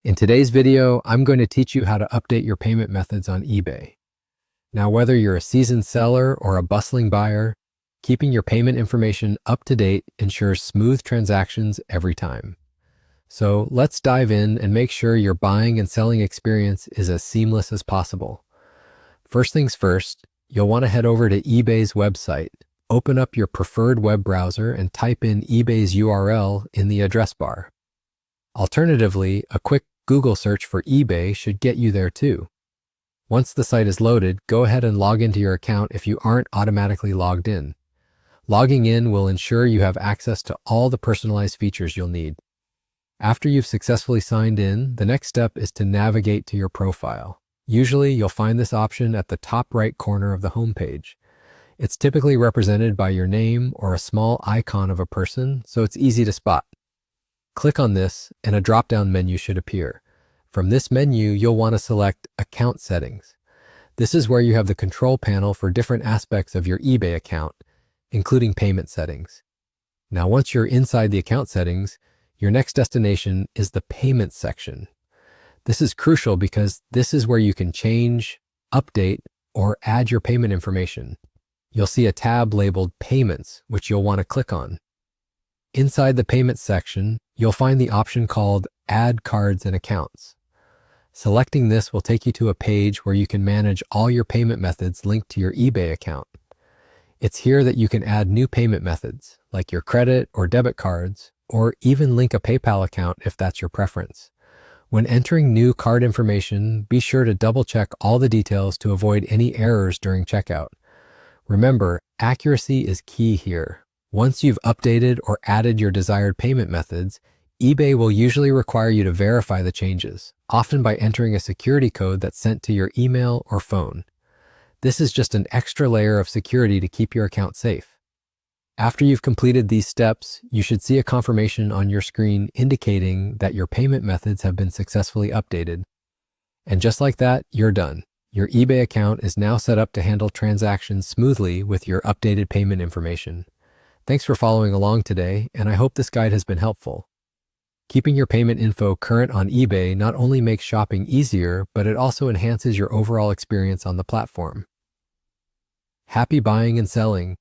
In today's video, I'm going to teach you how to update your payment methods on eBay. Now, whether you're a seasoned seller or a bustling buyer, keeping your payment information up to date ensures smooth transactions every time. So let's dive in and make sure your buying and selling experience is as seamless as possible. First things first, you'll want to head over to eBay's website. Open up your preferred web browser and type in eBay's URL in the address bar. Alternatively, a quick Google search for eBay should get you there too. Once the site is loaded, go ahead and log into your account if you aren't automatically logged in. Logging in will ensure you have access to all the personalized features you'll need. After you've successfully signed in, the next step is to navigate to your profile. Usually, you'll find this option at the top right corner of the homepage. It's typically represented by your name or a small icon of a person, so it's easy to spot. Click on this and a drop-down menu should appear. From this menu, you'll want to select Account Settings. This is where you have the control panel for different aspects of your eBay account, including payment settings. Now, once you're inside the account settings, your next destination is the Payments section. This is crucial because this is where you can change, update, or add your payment information. You'll see a tab labeled Payments, which you'll want to click on. Inside the Payments section, you'll find the option called Add Cards and Accounts. Selecting this will take you to a page where you can manage all your payment methods linked to your eBay account. It's here that you can add new payment methods, like your credit or debit cards, or even link a PayPal account if that's your preference. When entering new card information, be sure to double-check all the details to avoid any errors during checkout. Remember, accuracy is key here. Once you've updated or added your desired payment methods, eBay will usually require you to verify the changes, often by entering a security code that's sent to your email or phone. This is just an extra layer of security to keep your account safe. After you've completed these steps, you should see a confirmation on your screen indicating that your payment methods have been successfully updated. And just like that, you're done. Your eBay account is now set up to handle transactions smoothly with your updated payment information. Thanks for following along today, and I hope this guide has been helpful. Keeping your payment info current on eBay not only makes shopping easier, but it also enhances your overall experience on the platform. Happy buying and selling!